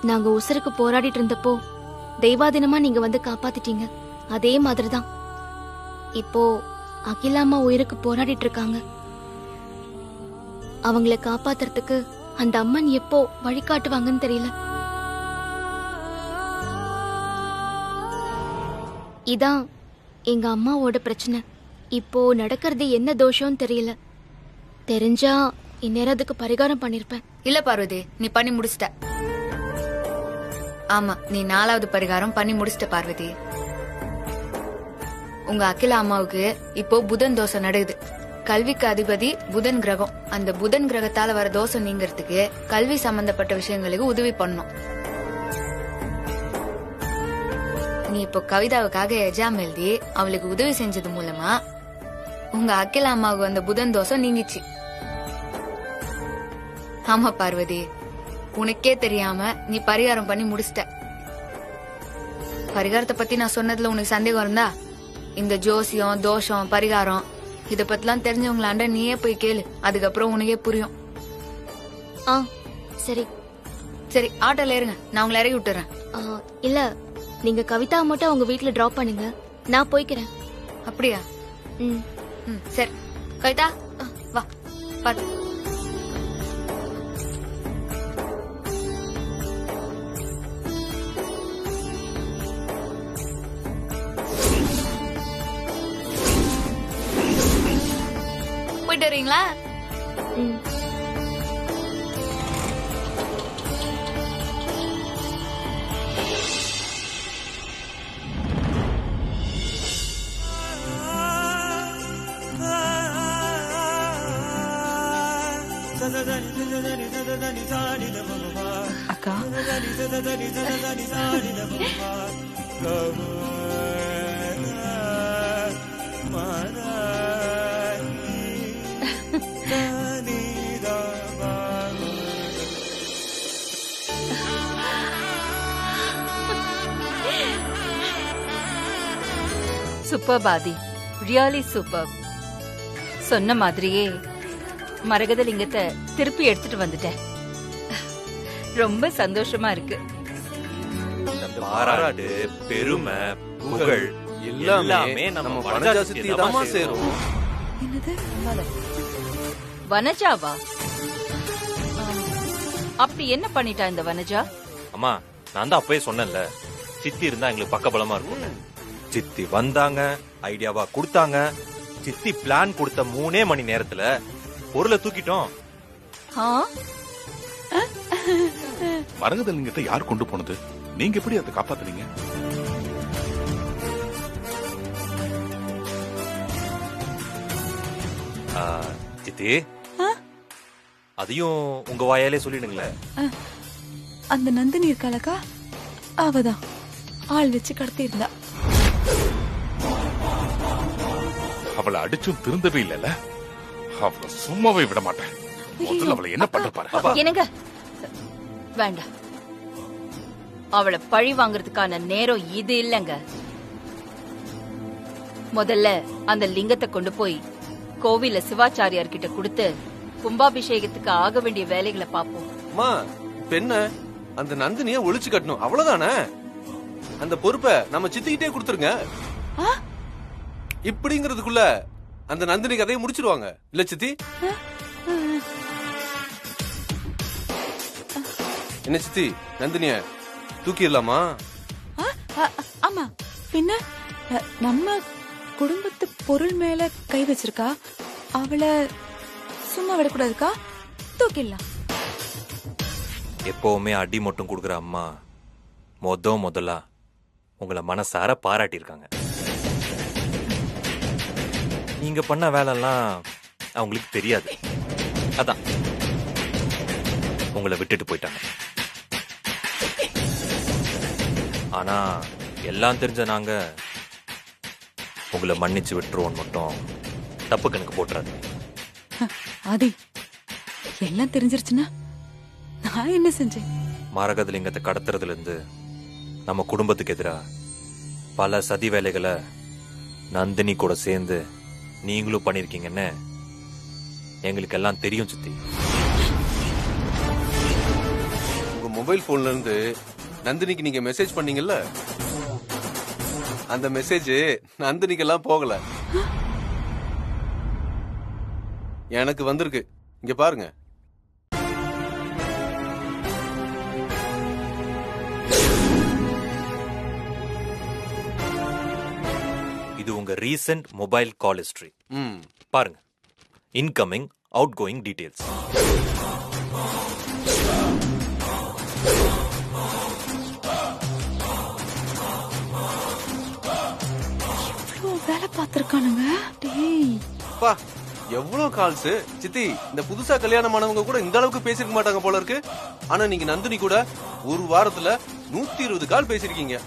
நாங்க உசுருக்கு போராடிட்டு இருந்தப்போ தெய்வாதீனமா நீங்க வந்து காப்பாத்திட்டீங்க. அதே மாதிரிதான் இப்போ அகிலாமா உயிருக்கு போராடிட்டு இருக்காங்க. அவங்கள காப்பாத்துறதுக்கு அந்த அம்மன் எப்போ வழிகாட்டுவாங்கன்னு தெரியல. இதான் எங்க அம்மாவோட பிரச்சனை. இப்போ நடக்கிறது என்ன தோஷம் தெரியல. தெரிஞ்சா இந்நேரம் அதுக்கு பரிகாரம் பண்ணிருப்பேன். இல்ல பார்வதி, நீ பண்ணி முடிச்சிட்ட. ஆமா, நீ 4வது பரிகாரம் பண்ணி முடிச்சிட்ட பார்வதி. உங்க அகிலா அம்மாவுக்கு இப்போ புதன் தோசை நடக்குது. கல்விக்கு அதிபதி புதன் கிரகம். அந்த புதன் கிரகத்தால வர தோசை நீங்கிறதுக்கு கல்வி சம்பந்தப்பட்ட விஷயங்களுக்கு உதவி பண்ணும். நீ இப்போ கவிதாவுக்காக எக்ஸாம் எழுதி அவளுக்கு உதவி செஞ்சது மூலமா உங்க அகிலா அம்மாவுக்கு வந்த புதன் தோசை நீங்கிச்சு. ஆமா பார்வதி, உனக்கே தெரியாம நீ பரிகாரம் பண்ணி முடிச்சிட்ட. பரிகாரத்தை பத்தி நான் சொன்னதுல உனக்கு சந்தேகம் இருந்தா இந்த ஜோசியம், தோஷம், பரிகாரம் இத பத்திலாம் தெரிஞ்சவங்களாண்ட நீயே போய் கேளு. அதுக்கப்புறம் உனக்கே புரியும். சரி சரி, ஆட்டோல ஏறுங்க, நான் உங்களை இறக்கி விட்டுறேன். இல்ல, நீங்க கவிதா மட்டும் உங்க வீட்டுல டிராப் பண்ணுங்க, நான் போய்க்கிறேன். அப்படியா? சரி கவிதா, வா பாத்து. போயிட்டு வரீங்களா? அக்கா, சூப்பர் பாதி, ரியலி சூப்பர். சொன்ன மாதிரியே மரகத லிங்கத்தை திருப்பி எடுத்துட்டு வந்துட்டேன். ரொம்ப சந்தோஷமா இருக்கு. பாராட்டு, பெருமை, புகழ் எல்லாமே நம்ம வனஜா சித்தி தான் சேரும். என்னது வனஜாவா? அப்படி என்ன பண்ணிட்டா இந்த வனஜா? அம்மா, நான் தான் அப்பவே சொன்னேன்ல, சித்தி இருந்தா எங்களுக்கு பக்கபலமா இருக்கும். சித்தி வந்தாங்க, ஐடியாவா கொடுத்தாங்க. சித்தி பிளான் கொடுத்த 3 மணி நேரத்துல பொருளை தூக்கிட்டோம். மரகத லிங்கத்தை யார் கொண்டு போனது? நீங்க எப்படி அதை காப்பாத்துனீங்க? சித்தி, அதையும் உங்க வாயாலே சொல்லிடுங்களேன். அந்த நந்தினி இருக்காளக்கா, அவதான் ஆள் வச்சு கடத்தி இருந்தா. அவளை அடிச்சும் திருந்தவே இல்லல. அவளை சும்மாவே விட மாட்டேன். முதல்ல அவளை என்ன பண்ற பாரு. என்னங்க, வேண்டாம். அவளை பழி வாங்குறதுக்கான நேரம் இது இல்லங்க. முதல்ல அந்த லிங்கத்தை கொண்டு போய் கோவில சிவாச்சாரியார் கிட்ட கொடுத்து கும்பாபிஷேகத்துக்கு ஆக வேண்டிய வேலைகளை பாப்போம். அம்மா, பெண்ண அந்த நந்தினிய ஒளிச்சு கட்டணும், அவ்வளவுதானே? அந்த பொறுப்பை நம்ம சித்திக்கிட்டே கொடுத்துருங்க. இப்படிங்கிறதுக்குள்ள அந்த நந்தினி கதையை முடிச்சிருவாங்க இல்ல சித்தி? என்ன சித்தி, நந்தினிய தூக்கிடலாமா? ஆமா, பின்ன நம்ம குடும்பத்து பொருள் மேல கை வச்சிருக்கா, அவளை சும்மா விடக்கூடாதுக்கா, தூக்கிடலாம். எப்பவுமே அடி மட்டும் கொடுக்குற அம்மா முதலா உங்களை மனசார பாராட்டியிருக்காங்க. நீங்க பண்ண வேலைலாம் அவங்களுக்கு தெரியாது, அதான் உங்களை விட்டுட்டு போயிட்டாங்க. ஆனா எல்லாம் தெரிஞ்ச நாங்க உங்களை மன்னிச்சு விட்டுருவோம் மட்டும் தப்பு கணக்கு போட்டுறாது. ஆதி, எல்லாம் தெரிஞ்சிருச்சுன்னா நான் என்ன செஞ்சேன்? மரகதலிங்கத்தை கடத்துறதுல இருந்து நம்ம குடும்பத்துக்கு எதிரா பல சதி வேலைகளை நந்தினி கூட சேர்ந்து நீங்களும் பண்ணிருக்கீங்கன்னு எங்களுக்கு எல்லாம் தெரியும் சித்தி. உங்க மொபைல் போன்ல இருந்து நந்தினிக்கு நீங்க மெசேஜ் பண்ணீங்கல்ல, அந்த மெசேஜ் நந்தினிக்கெல்லாம் போகல, எனக்கு வந்திருக்கு. இங்க பாருங்க. இது உங்க ரீசெண்ட் மொபைல் கால் ஹிஸ்டரி. ம், பாருங்க. Incoming, out going details. வேலை பார்த்திருக்கானுங்க. டேய் பா எவ்வளவு கால்ஸ். சித்தி, இந்த புதுசா கல்யாணமானவங்க கூட இந்த அளவுக்கு பேசிருக்க மாட்டாங்க போல இருக்கு. ஆனா நீங்க நந்தினி கூட ஒரு வாரத்துல 120 கால் பேசிருக்கீங்க.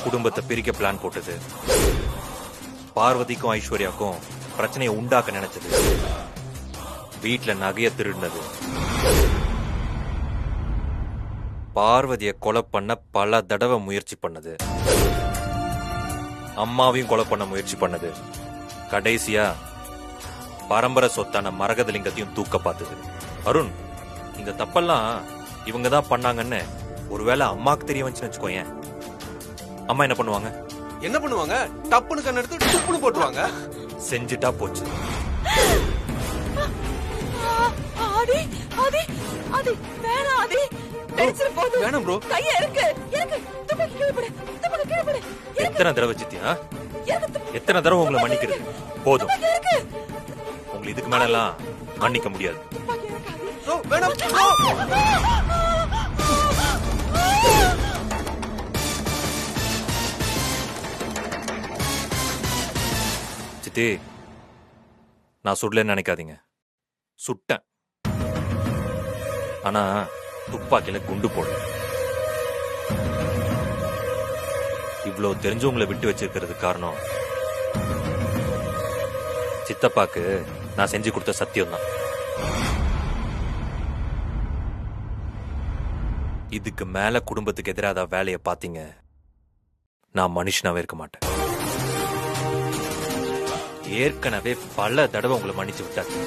குடும்பத்தை பிரிக்க பிளான் போட்டது, பார்வதிக்கும் ஐஸ்வர்யாக்கும் பிரச்சனையை உண்டாக்க நினைச்சது, வீட்டுல நகைய திருடினது, பார்வதியை கொலை பண்ண பல தடவை முயற்சி பண்ணது, அம்மாவையும் கொலை பண்ண முயற்சி பண்ணது, கடைசியா பரம்பரை சொத்தான மரகதலிங்கத்தையும் தூக்க பார்த்தது. அருண், இந்த தப்பெல்லாம் இவங்க தான் பண்ணாங்கன்னு ஒருவேளை அம்மாக்கு தெரிய வந்துச்சுன்னு வச்சுக்கோயேன், அம்மா என்ன பண்ணுவாங்க? என்ன பண்ணுவாங்க? டப்புனு கண்ணு எடுத்து டுப்புனு போட்டுருவாங்க. செஞ்சுட்டா போச்சு. ஆதி ஆதி ஆதி வேணா ஆதி. டென்ஷன் போடு. வேணாம் ப்ரோ. கைய இருக்கு இருக்கு. துப்பி கீழ போடு. துப்பி கீழ போடு. எத்தனை தடவை சித்தியா? எத்தனை தடவை உங்களை மன்னிக்கிறது? போதும். உங்களை இதுக்கு மேல எல்லாம் மன்னிக்க முடியாது. ப்ரோ வேணாம் ப்ரோ. சித்தி, நான் சுடலன்னு நினைக்காதீங்க. சுட்டேன். ஆனா துப்பாக்கியில குண்டு போடல. இவ்வளவு தெரிஞ்சவங்களை விட்டு வச்சிருக்கிறது காரணம் சித்தப்பாக்கு நான் செஞ்சு கொடுத்த சத்தியம் தான். இதுக்கு மேல குடும்பத்துக்கு எதிராக வேலையை பாத்தீங்க, நான் மனுஷனாவே இருக்க மாட்டேன். ஏற்கனவே பல தடவை உங்களை மன்னிச்சு விட்டாச்சு.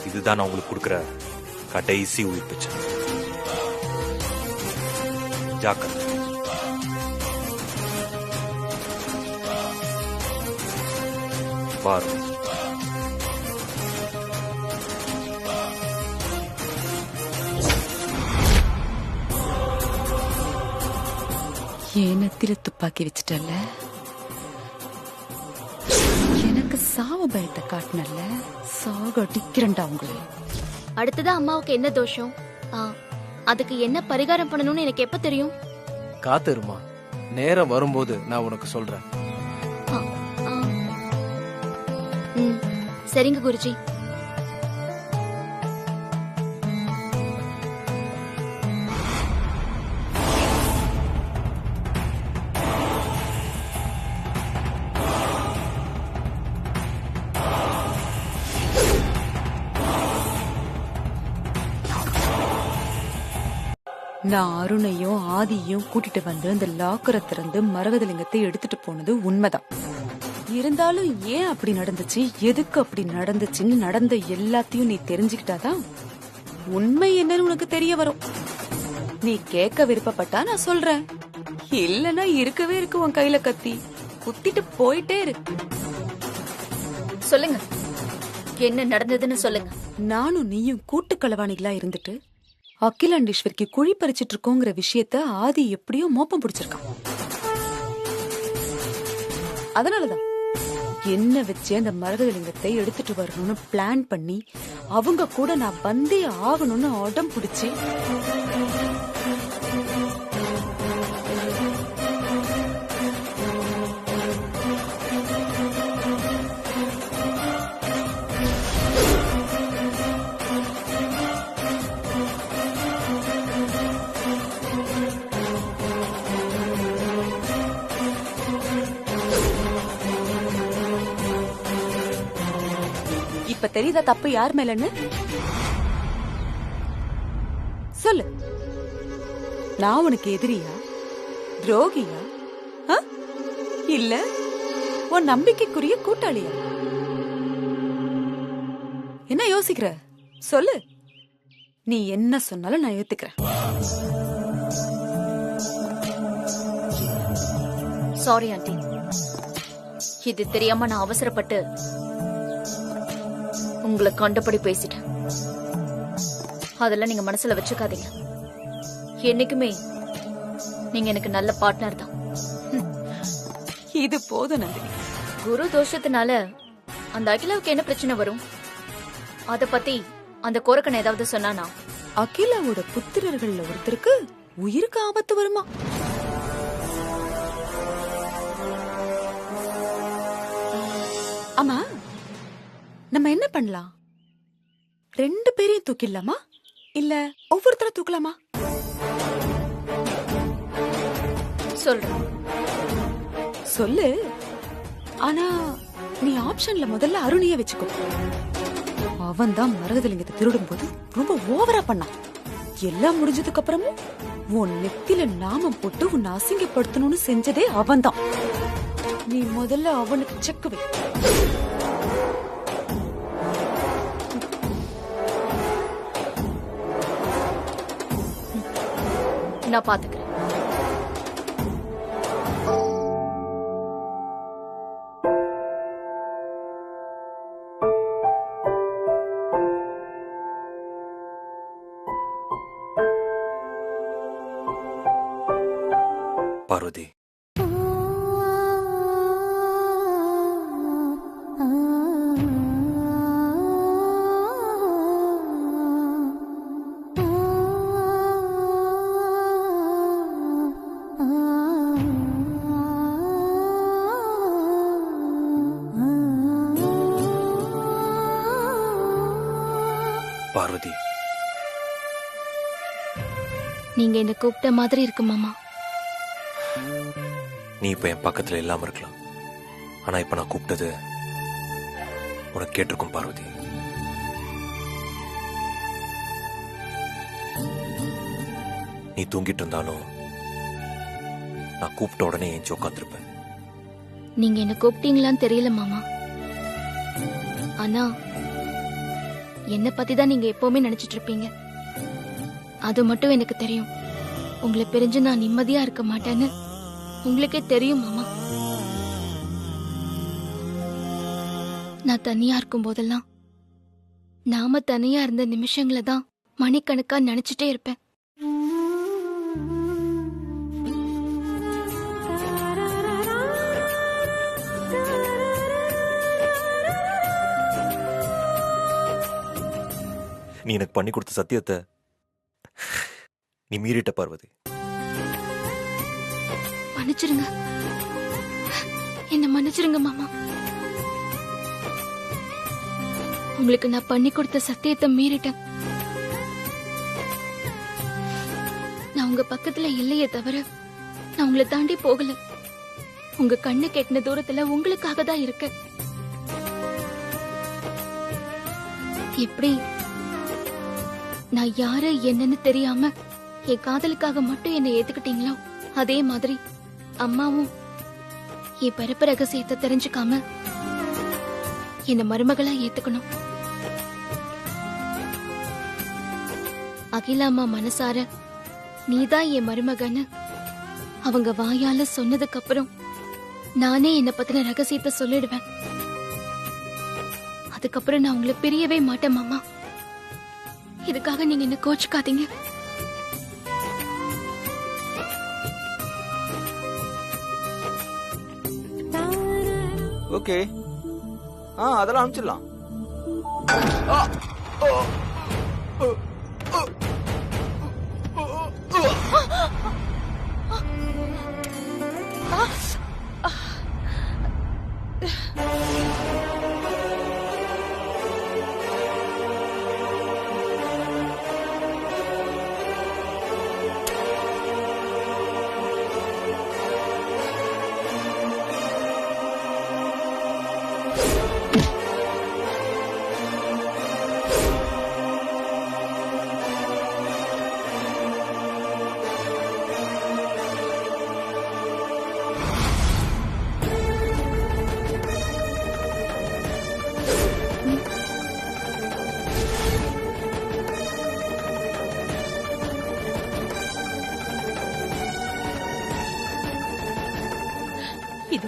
இதுதான் நான் உங்களுக்கு கொடுக்கிற கடைசி உயிர் பிச்சை. ஜாக்கிரதை. பாரு. ஏனத்தில துப்பாக்கி வச்சுட்டல்ல, எனக்கு சாவ பயத்தை காட்டினல்ல, சாக அடிக்கிறண்டா உங்களை. அடுத்ததா அம்மாவுக்கு என்ன தோஷம்? அதுக்கு என்ன பரிகாரம் பண்ணணும்னு எனக்கு எப்ப தெரியும்? காத்திருமா, நேரம் வரும்போது நான் உனக்கு சொல்றேன். ஆ, ஆ. சரிங்க குருஜி. நான் அருணையும் ஆதியும் கூட்டிட்டு வந்து அந்த லாக்கரை திறந்து மரகதலிங்கத்தை எடுத்துட்டு போனது உண்மைதான். இருந்தாலும் ஏன் அப்படி நடந்துச்சு, எதுக்கு அப்படி நடந்துச்சுன்னு நடந்த எல்லாத்தையும் நீ தெரிஞ்சுக்கிட்டாதான் உண்மை என்னன்னு உனக்கு தெரிய வரும். நீ கேட்க விருப்பப்பட்டா நான் சொல்றேன், இல்லன்னா இருக்கவே இருக்கு உன் கையில கத்தி, குத்திட்டு போயிட்டே இரு. சொல்லுங்க, என்ன நடந்ததுன்னு சொல்லுங்க. நானும் நீயும் கூட்டு களவாணிகளா இருந்துட்டு அகிலாண்டேஸ்வரிக்கு குழி பறிச்சிட்டு இருக்கோங்கிற விஷயத்த ஆதி எப்படியோ மோப்பம் பிடிச்சிருக்கான். அதனாலதான் என்ன வச்சு அந்த மரகதலிங்கத்தை எடுத்துட்டு வரணும்னு பிளான் பண்ணி அவங்க கூட நான் வந்தே ஆகணும்னு அடம் பிடிச்சி இப்ப தெரியுதா தப்பு யார் மேலன்னு? சொல்லு. நான் உனக்கு எதிரியா, துரோகியா, இல்ல உன் நம்பிக்கைக்குரிய கூட்டாளியா? என்ன யோசிக்கிற? சொல்லு. நீ என்ன சொன்னாலும் நான் ஏத்துக்கிறேன். சாரி ஆண்டி, இது தெரியாம நான் அவசரப்பட்டு உங்களை கண்டபடி பேசிட்டேன். அதெல்லாம் நீங்க மனசுல வச்சுக்காதீங்க. என்னைக்குமே நீங்க எனக்கு நல்ல பார்ட்னர் தான். இது போதும் நந்தினி. குரு தோஷத்தினால அந்த அகிலாவுக்கு என்ன பிரச்சனை வரும்? அத பத்தி அந்த கோரக்கன் ஏதாவது சொன்னானா? அகிலாவோட புத்திரர்கள்ல ஒருத்தருக்கு உயிருக்கு ஆபத்து வருமா? ஆமா, நம்ம என்ன பண்ணலாம்? 2 பேரையும் தூக்கிடலாமா, இல்ல ஒவ்வொருத்தர தூக்கலாமா? சொல்றேன். சொல்லு. ஆனா நீ ஆப்ஷன்ல முதல்ல அருணிய வச்சுக்கோ. அவன் தான் மரகதலிங்கத்தை திருடும் போது ரொம்ப ஓவரா பண்ணான். எல்லாம் முடிஞ்சதுக்கு அப்புறமும் உன் நெத்தில நாமம் போட்டு உன்னை அசிங்கப்படுத்தணும்னு செஞ்சதே அவன்தான். நீ முதல்ல அவனுக்கு செக் வை. நான் பாத்துக்கிறேன். பார்வதி, பார்வதி, நீங்க என்ன கூப்பிட்ட மாதிரி இருக்கு மாமா. நீ இப்ப என் பக்கத்துல இல்லாம இருக்கலாம், ஆனா இப்ப நான் கூப்பிட்டது உனக்கு கேட்டிருக்கும் பார்வதி. நீ தூங்கிட்டு இருந்தாலும் நான் கூப்பிட்ட உடனே ஏஞ்சி உட்காந்துருப்பேன். நீங்க என்ன கூப்பிட்டீங்களான்னு தெரியல மாமா. ஆனா என்ன பத்தி தான் நீங்க எப்பவுமே நினைச்சிட்டு இருப்பீங்க. அது மட்டும் எனக்கு தெரியும். உங்களை பிரிஞ்சு நான் நிம்மதியா இருக்க மாட்டேன்னு உங்களுக்கே தெரியும் மாமா. நான் தனியா இருக்கும் போதெல்லாம் நாம தனியா இருந்த நிமிஷங்களை தான் மணிக்கணக்கா நினைச்சிட்டே இருப்பேன். நீ எனக்கு பண்ணி கொடுத்த சத்தியத்தை நீ மீறிட்ட பார்வதி. மன்னிச்சிருங்க, என்ன மன்னிச்சிருங்க மாமா. உங்களுக்கு நான் பண்ணி கொடுத்த சத்தியத்தை மீறிட்டேன். நான் உங்க பக்கத்துல இல்லையே தவிர நான் உங்களை தாண்டி போகல. உங்க கண்ணு கெட்டின தூரத்துல உங்களுக்காக தான் இருக்கேன். எப்படி நான் யாரு என்னன்னு தெரியாம என் காதலுக்காக மட்டும் என்னை ஏத்துக்கிட்டீங்களோ அதே மாதிரி அம்மாவும் என் பிறப்பு ரகசியத்தை தெரிஞ்சுக்காம என்ன மருமகளா ஏத்துக்கணும். அகிலா அம்மா மனசார நீதான் என் மருமகன்னு அவங்க வாயால சொன்னதுக்கு அப்புறம் நானே என்ன பத்தின ரகசியத்தை சொல்லிடுவேன். அதுக்கப்புறம் நான் உங்களை பிரியவே மாட்டேன் மாமா. இதுக்காக நீங்க என்ன கோச்சுக்காதீங்க. ஓகே, அதெல்லாம் அனுப்பிச்சிடலாம்.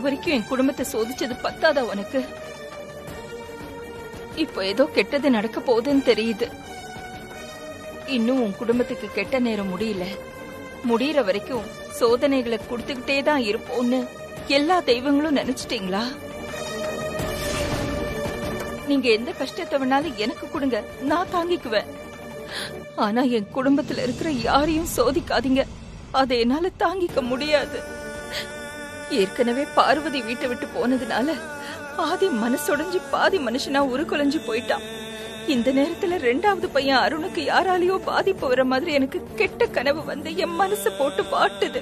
வரைக்கும் என் குடும்பத்தை சோதிச்சது பத்தாதா உனக்கு? இப்போ ஏதோ கெட்டது நடக்க போகுதுன்னு தெரியுது. இன்னும் உன் குடும்பத்துக்கு கெட்ட நேரம் முடியல. முடியற வரைக்கும் சோதனைகளை கொடுத்துக்கிட்டே தான் இருப்போம்னு எல்லா தெய்வங்களும் நினைச்சிட்டீங்களா? நீங்க எந்த கஷ்டத்தை வேணாலும் எனக்கு கொடுங்க, நான் தாங்கிக்குவேன். ஆனா என் குடும்பத்துல இருக்கிற யாரையும் சோதிக்காதீங்க, அதை என்னால தாங்கிக்க முடியாது. ஏற்கனவே பார்வதி வீட்டை விட்டு போனதுனால பாதி மனசுடைஞ்சு பாதி மனுஷனா உருக்குலைஞ்சு போயிட்டான். இந்த நேரத்துல ரெண்டாவது பையன் அருணுக்கு யாராலேயோ பாதிப்பு வர மாதிரி எனக்கு கெட்ட கனவு வந்து என் மனசு போட்டு பாட்டுது.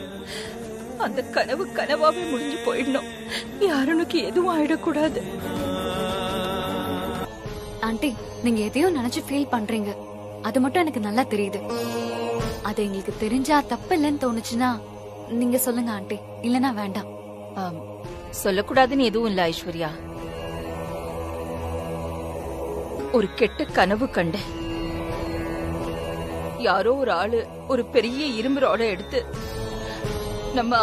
அந்த கனவு கனவாவே முடிஞ்சு போயிடணும். அருணுக்கு எதுவும் ஆயிடக்கூடாது. ஆண்டி, நீங்க எதையும் நினைச்சு ஃபீல் பண்றீங்க, அது மட்டும் எனக்கு நல்லா தெரியுது. அது எங்களுக்கு தெரிஞ்சா தப்பு இல்லைன்னு தோணுச்சுன்னா நீங்க சொல்லுங்க ஆண்டி, இல்லனா வேண்டாம். சொல்லக்கூடாதுன்னு எதுவும் இல்ல ஐஸ்வர்யா. ஒரு கெட்ட கனவு கண்டேன். யாரோ ஒரு ஆளு ஒரு பெரிய இரும்பு ரோட எடுத்து நம்ம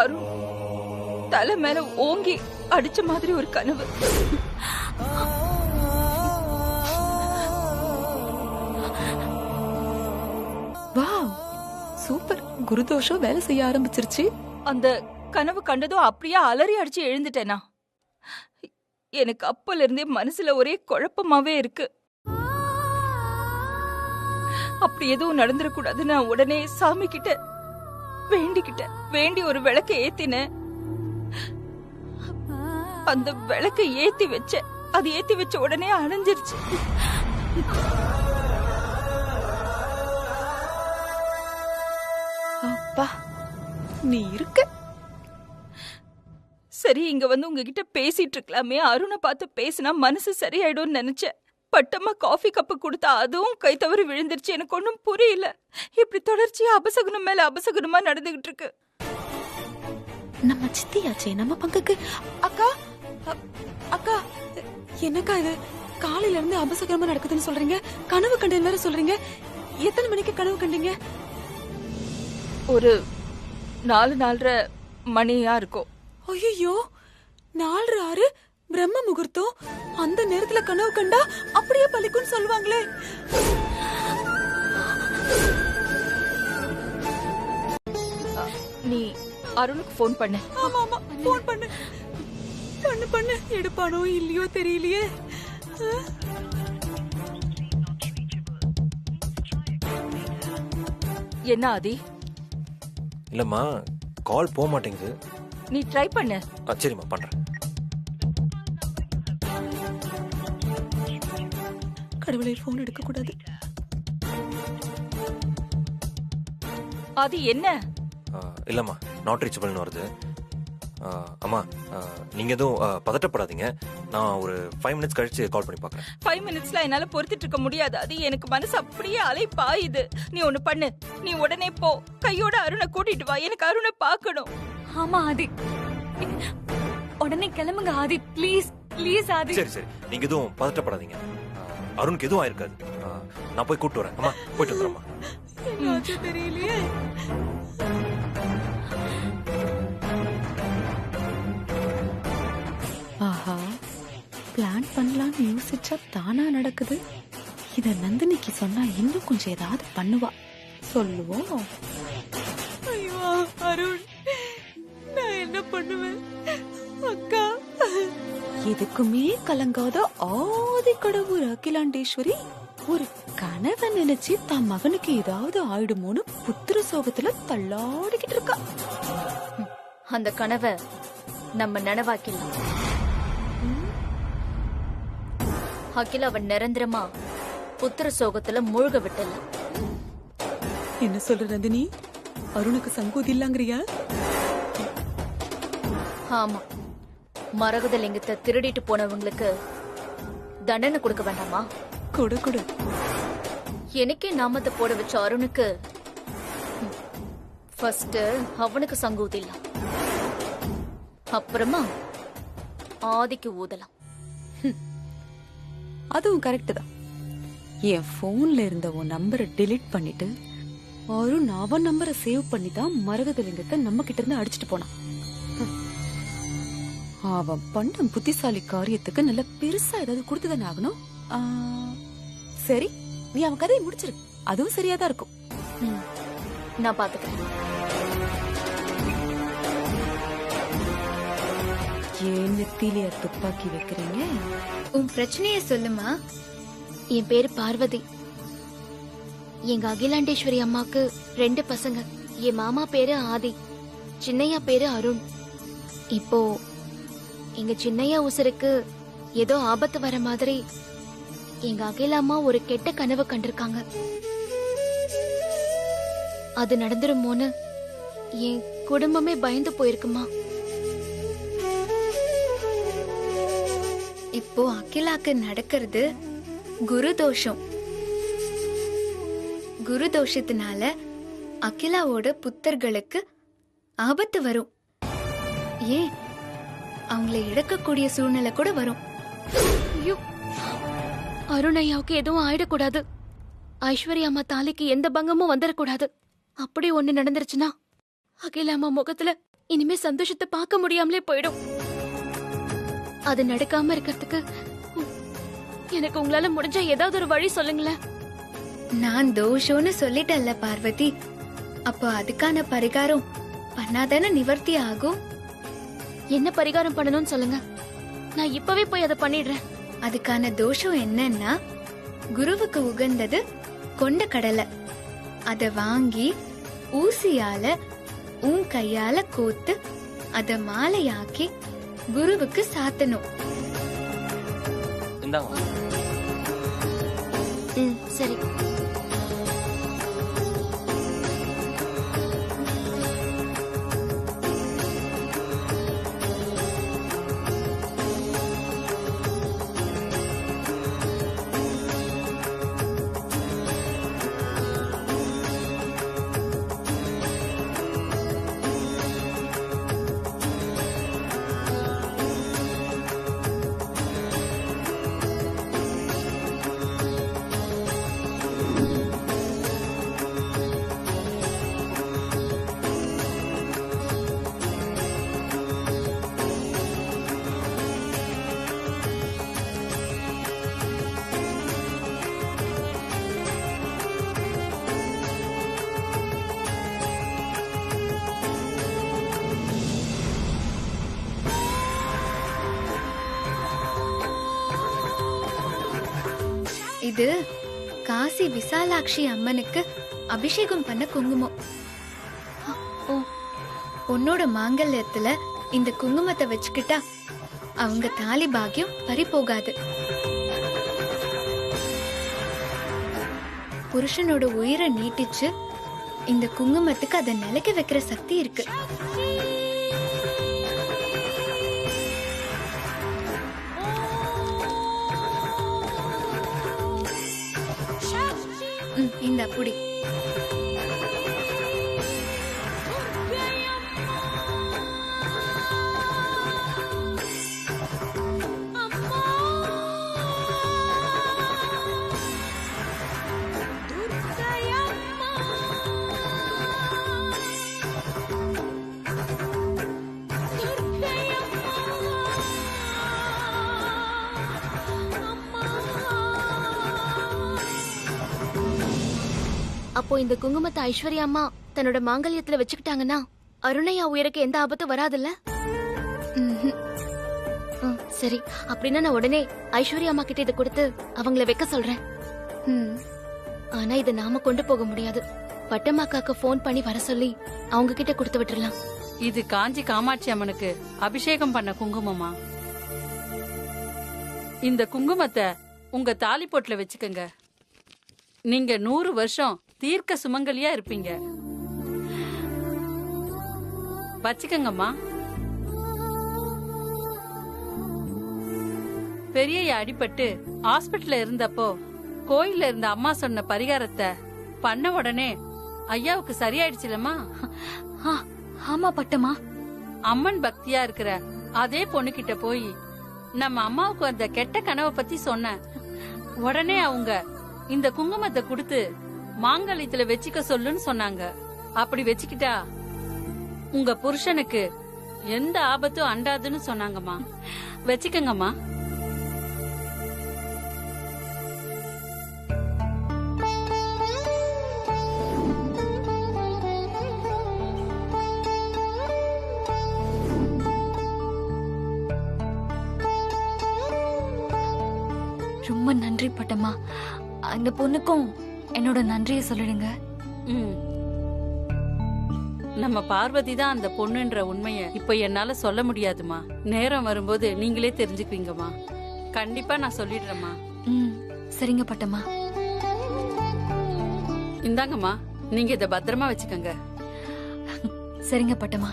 அருண் தலை மேல ஓங்கி அடிச்ச மாதிரி ஒரு கனவு. Wow, super. குருதோஷம் வேலை செய்ய ஆரம்பிச்சிருச்சு. அந்த கனவு கண்டதும் அப்படியே அலறி அடிச்சு எழுந்துட்டேனா. எனக்கு அப்பல இருந்தே மனசுல ஒரே குழப்பமாவே இருக்கு. அப்படி எதுவும் நடந்துடக்கூடாது. நான் உடனே சாமி கிட்ட வேண்டி ஒரு விளக்கை ஏத்தினேன். அந்த விளக்கை ஏத்தி வச்ச, அது ஏத்தி வச்ச உடனே அணைஞ்சிருச்சு. அப்பா, நீ இருக்க. சரி, இங்க வந்து உங்ககிட்ட பேசிட்டு இருக்கலாமே, அருணை பார்த்து பேசினா மனசு சரியாயிடும் நினைச்சேன். பட்டமா காஃபி கப்பு கொடுத்தா அதுவும் கை தவறி விழுந்துருச்சு. எனக்கு ஒன்னும் புரியல. இப்படி தொடர்ச்சியா அபசகுனம் மேல அபசகுனமா நடந்துகிட்டு இருக்கு. நம்ம சித்தியாச்சே, நம்ம பங்குக்கு. அக்கா அக்கா, என்னக்கா இது? காலையில இருந்து அபசகரமா நடக்குதுன்னு சொல்றீங்க, கனவு கண்டேன்னு வேற சொல்றீங்க. எத்தனை மணிக்கு கனவு கண்டீங்க? ஒரு 4-4:30 மணியா இருக்கும். ஐயோ, 4-6 பிரம்ம முகூர்த்தம். அந்த நேரத்துல கனவு கண்டா அப்படியே பலிக்குன்னு சொல்லுவாங்களே. நீ அருணுக்கு போன் பண்ண. ஆமா ஆமா, போன் பண்ணு. எடுப்பானோ இல்லையோ தெரியலையே. என்ன ஆதி? இல்லம்மா, கால் போக மாட்டேங்குது. நீ ட்ரை பண்ணு. சரிம்மா, பண்றேன். கடவுளை, போன் எடுக்க கூடாது. அது என்ன? இல்லம்மா, நாட் ரீச்சபிள்னு வருது. அம்மா, நீங்க எதுவும் பதட்டப்படாதீங்க. நான் ஒரு 5 மினிட்ஸ் கழிச்சு கால் பண்ணி பாக்குறேன். 5 மினிட்ஸ்ல என்னால பொறுத்துட்டு இருக்க முடியாது. அது எனக்கு மனசு அப்படியே அலை பாயுது. நீ ஒண்ணு பண்ணு, நீ உடனே போ, கையோட அருணை கூட்டிட்டு வா. எனக்கு அருணை பார்க்கணும். ஆமா ஆதி, உடனே கிளம்புங்க ஆதி, ப்ளீஸ் ப்ளீஸ் ஆதி. சரி சரி, நீங்க எதுவும் பதட்டப்படாதீங்க. அருணுக்கு எதுவும் ஆயிருக்காது. நான் போய் கூட்டு வரேன். அம்மா, போயிட்டு வந்துடுறேம்மா. தெரியலையே. ஆஹா, பிளான் பண்ணலாம்னு யோசிச்சா தானா நடக்குது. இத நந்தினிக்கு சொன்னா இன்னும் கொஞ்சம் ஏதாவது பண்ணுவா. சொல்லுவோம். ஐயோ அருண், நான் என்ன பண்ணுவேன்? அக்கா, எதுக்குமே கலங்காத ஆதி கடவுள் அகிலாண்டேஸ்வரி ஒரு கனவை நினைச்சு தன் மகனுக்கு ஏதாவது ஆயிடுமோன்னு புத்திர சோகத்துல தள்ளாடிக்கிட்டு இருக்கா. அந்த கனவை நம்ம நனவாக்கலாம். அகில அவன் நிரந்தரமா புத்திர சோகத்துல மூழ்க விட்டல. என்ன சொல்ற நந்தினி? அருணுக்கு சங்கூதி இல்லங்கறியா? ஆமா, மரகத லிங்கத்தை திருடிட்டு போனவங்களுக்கு தண்டனை கொடுக்க வேண்டாமா? கொடு கொடு. எனக்கே நாமத்தை போட வச்ச அருணுக்கு ஃபர்ஸ்ட் அவனுக்கு சங்கூதி இல்ல, அப்புறமா ஆதிக்கு ஊதலாம். அதுவும் கரெக்ட் தான். என் போன்ல இருந்த உன் நம்பரை டெலீட் பண்ணிட்டு அருண் அவன் நம்பரை சேவ் பண்ணி தான் மரகத லிங்கத்தை நம்ம கிட்ட இருந்து அடிச்சிட்டு போனான். அவன் பண்ண புத்திசாலி காரியத்துக்கு நல்ல பெருசா ஏதாவது கொடுத்துதானே ஆகணும். சரி, நீ அவன் கதையை முடிச்சிரு, அதுவும் சரியாதான் இருக்கும். நான் பாத்துக்கிறேன். ஏன் நெத்திலியா துப்பாக்கி வைக்கிறீங்க? உன் பிரச்சனைய சொல்லுமா. என் பேரு பார்வதி. எங்க அகிலாண்டேஸ்வரி அம்மாக்கு 2 பசங்க. என் மாமா பேரு ஆதி, சின்னையா பேரு அருண். இப்போ எங்க சின்னையா உசுருக்கு ஏதோ ஆபத்து வர மாதிரி எங்க அகில அம்மா ஒரு கெட்ட கனவு கண்டிருக்காங்க. அது நடந்துருமோன்னு என் குடும்பமே பயந்து போயிருக்குமா. இப்போ அகிலாக்கு நடக்கிறது குரு தோஷம். குரு தோஷத்தினால அகிலாவோட புத்தர்களுக்கு ஆபத்து வரும். ஏன் அவங்களை இழக்கக்கூடிய சூழ்நிலை கூட வரும். ஐயோ, அருண் ஐயாவுக்கு எதுவும் ஆயிடக்கூடாது. ஐஸ்வர்யா அம்மா தாலிக்கு எந்த பங்கமும் வந்துடக்கூடாது. அப்படி ஒண்ணு நடந்துருச்சுன்னா அகில அம்மா முகத்துல இனிமே சந்தோஷத்தை பார்க்க முடியாமலே போயிடும். அது நடக்காம இருக்கிறதுக்கு எனக்கு உங்களால முடிஞ்ச ஏதாவது ஒரு வழி சொல்லுங்களேன். நான் தோஷம்னு சொல்லிட்டல்ல பார்வதி, அப்போ அதுக்கான பரிகாரம் பண்ணாதானே நிவர்த்தி ஆகும். என்ன பரிகாரம் பண்ணணும்னு சொல்லுங்க, நான் இப்பவே போய் அதை பண்ணிடுறேன். அதுக்கான தோஷம் என்னன்னா, குருவுக்கு உகந்தது கொண்ட கடலை. அத வாங்கி ஊசியால உன் கையால கோத்து அத மாலையாக்கி குருவுக்கு சாத்தணும். சரி. இது காசி விசாலாட்சி அம்மனுக்கு அபிஷேகம் பண்ண குங்குமம். உன்னோட மாங்கல்யத்துல இந்த குங்குமத்தை வச்சுக்கிட்டா அவங்க தாலி பாக்கியம் பறி போகாது. புருஷனோட உயிரை நீட்டிச்சு இந்த குங்குமத்துக்கு அதை நிலைக்க வைக்கிற சக்தி இருக்கு. இந்த புடி. அப்போ இந்த குங்குமத்தை ஐஸ்வர்யா அம்மா தன்னோட மாங்கல்யத்துல வச்சுக்கிட்டாங்கன்னா அருணையா உயிருக்கு எந்த ஆபத்தும் வராதுல்ல? சரி, அப்படின்னா நான் உடனே ஐஸ்வர்யா அம்மா கிட்ட இதை கொடுத்து அவங்கள வைக்க சொல்றேன். ஆனா இதை நாம கொண்டு போக முடியாது. பட்டம்மாக்காக்கு போன் பண்ணி வர சொல்லி அவங்க கிட்ட கொடுத்து விட்டுறலாம். இது காஞ்சி காமாட்சி அம்மனுக்கு அபிஷேகம் பண்ண குங்குமமா? இந்த குங்குமத்தை உங்க தாலி பொட்டுல வச்சுக்கங்க. நீங்க 100 வருஷம் தீர்க்க சுமங்கலியா இருப்பீங்க. வச்சுக்கங்கம்மா. பெரிய அடிபட்டு ஹாஸ்பிட்டல்ல இருந்தப்போ கோயில்ல இருந்த அம்மா சொன்ன பரிகாரத்தை பண்ண உடனே ஐயாவுக்கு சரியாயிடுச்சுலம்மா? ஆமா பட்டமா. அம்மன் பக்தியா இருக்கிற அதே பொண்ணுகிட்ட போய் நம்ம அம்மாவுக்கு அந்த கெட்ட கனவை பத்தி சொன்ன உடனே அவங்க இந்த குங்குமத்தை கொடுத்து மாங்கல்யத்துல வச்சுக்க சொல்லுன்னு சொன்னாங்க. அப்படி வச்சுக்கிட்டா உங்க புருஷனுக்கு எந்த ஆபத்தும் அண்டாதுன்னு சொன்னாங்கம்மா. வச்சுக்கங்கம்மா. ரொம்ப நன்றி பட்டம்மா. அந்த பொண்ணுக்கும் என்னோட நன்றியை சொல்லிடுங்க. நம்ம பார்வதி தான் அந்த பொண்ணுன்ற உண்மைய இப்ப என்னால சொல்ல முடியாதுமா. நேரம் வரும்போது நீங்களே தெரிஞ்சுக்குவீங்கம்மா. கண்டிப்பா நான் சொல்லிடுறேம்மா. சரிங்க பட்டம்மா. இந்தாங்கம்மா, நீங்க இத பத்திரமா வச்சுக்கோங்க. சரிங்க பட்டம்மா.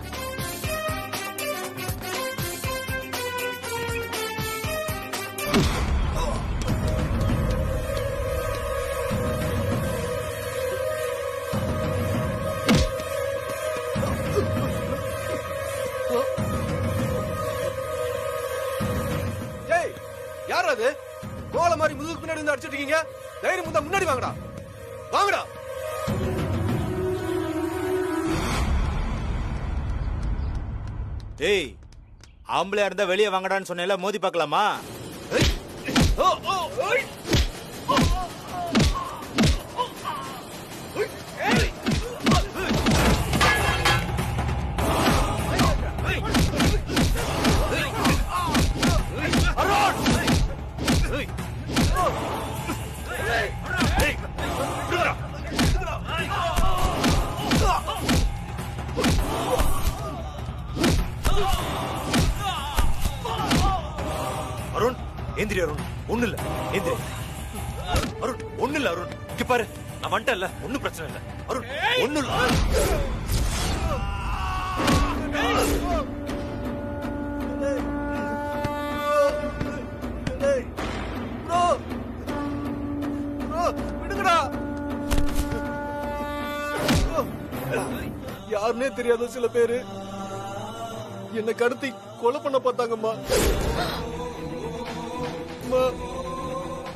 யார் அது? கோல மாதிரி முதுகுக்கு பின்னாடி வந்து அடிச்சிட்டு இருக்கீங்க. தைரியம் இருந்தா முன்னாடி வாங்கடா. வாங்கடா. ஏய், ஆம்பளையா இருந்தா வெளியே வாங்கடான்னு சொன்னேல, மோதி பார்க்கலாமா? அருண், எந்திரி அருண். ஒண்ணு இல்ல, எந்திரி. அருண், ஒண்ணு இல்ல அருண். இங்க பாரு, நான் வந்துட்டேன்ல, ஒண்ணும் பிரச்சனை இல்ல. அருண், ஒண்ணு இல்ல. விடுங்கடா. யாருன்னே தெரியாத சில பேரு என்ன கடத்தி கொலை பண்ண பார்த்தாங்கம்மா.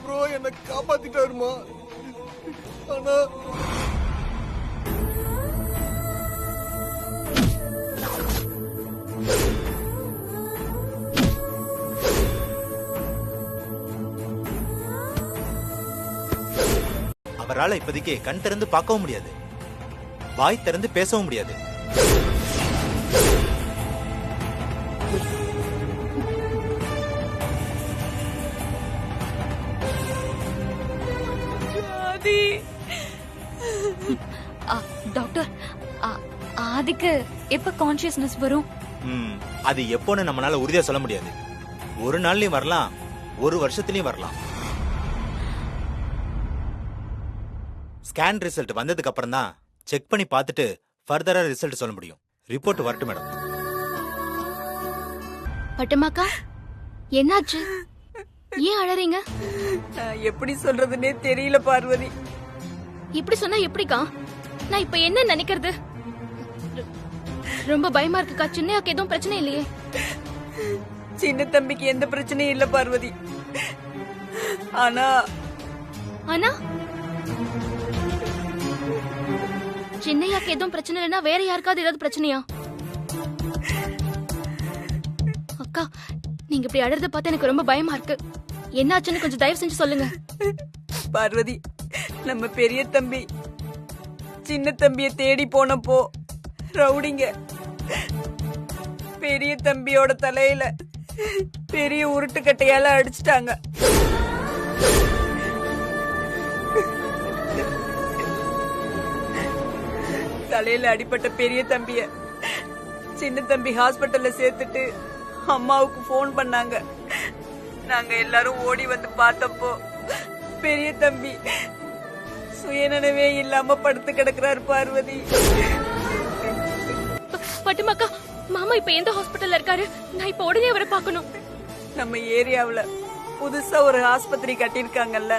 ப்ரோ என்ன காப்பாத்திட்டாருமா. ஆனா அவரால இப்போதைக்கு கண் திறந்து பார்க்கவும் முடியாது, வாய் திறந்து பேசவும் முடியாது. டாக்டர், ஆதிக்கு எப்ப கான்சியஸ்னஸ் வரும்? அது எப்போன்னு நம்மளால உறுதியா சொல்ல முடியாது. ஒரு நாள்லயும் வரலாம், ஒரு வருஷத்துலயும் வரலாம். ஸ்கேன் ரிசல்ட் வந்ததுக்கு அப்புறம் தான் செக் பண்ணி பார்த்துட்டு ஃபர்தரா ரிசல்ட் சொல்ல முடியும். ரிப்போர்ட் வரட்டும் மேடம். பட்டமாக்கா, என்னாச்சு? ஏன் அழறீங்க? எப்படி சொல்றதுன்னே தெரியல பார்வதி. இப்படி சொன்னா எப்படிக்கா? நான் இப்ப என்ன நினைக்கிறது? ரொம்ப பயமா இருக்குக்கா. சின்னையாக்கு எதுவும் பிரச்சனை இல்லையே? சின்ன தம்பிக்கு எந்த பிரச்சனையும் இல்ல பார்வதி. ஆனா ஆனா சின்னையாக்கு எதுவும் பிரச்சனை இல்லைன்னா வேற யாருக்காவது ஏதாவது பிரச்சனையா? அக்கா, நீங்க இப்படி அழறத பார்த்து எனக்கு ரொம்ப பயமா இருக்கு. என்னாச்சுன்னு கொஞ்சம் தயவு செஞ்சு சொல்லுங்க. பார்வதி, நம்ம பெரிய தம்பி சின்ன தம்பிய தேடி போனப்போ ரவுடிங்க பெரிய தம்பியோட தலையில பெரிய உருட்டுக்கட்டையால அடிச்சிட்டாங்க. தலையில அடிபட்ட பெரிய தம்பிய சின்ன தம்பி ஹாஸ்பிட்டல்ல சேர்த்துட்டு அம்மாவுக்கு போன் பண்ணாங்க. நாங்க எல்லாரும் ஓடி வந்து பார்த்தப்போ பெரிய தம்பி சுயநினைவே இல்லாம படுத்து கிடக்குறாரு பார்வதி. பட்டுமாக்கா, மாமா இப்ப எந்த ஹாஸ்பிட்டல்ல இருக்காரு? நான் இப்ப உடனே அவரை பார்க்கணும். நம்ம ஏரியாவுல புதுசா ஒரு ஆஸ்பத்திரி கட்டிருக்காங்கல்ல,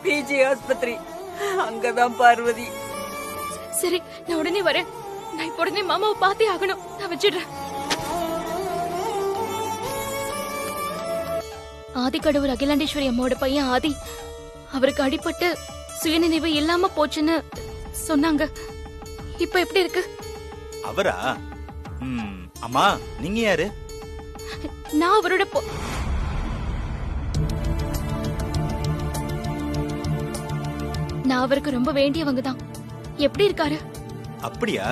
பிஜி ஆஸ்பத்திரி, அங்கதான் பார்வதி. சரி, நான் உடனே வரேன். நான் இப்ப உடனே மாமாவை பார்த்தே ஆகணும். நான் வச்சிடுறேன். ஆதிக்கடவுர் அகிலாண்டேஸ்வரி அம்மாவோட பையன் ஆதி, அவருக்கு அடிபட்டு சுயநினைவு இல்லாம போச்சுன்னு சொன்னாங்க. இப்ப எப்படி இருக்கு? அவரா? அம்மா நீங்க யாரு? நான் அவரோட நான் அவருக்கு ரொம்ப வேண்டியவங்க தான். எப்படி இருக்காரு? அப்படியா?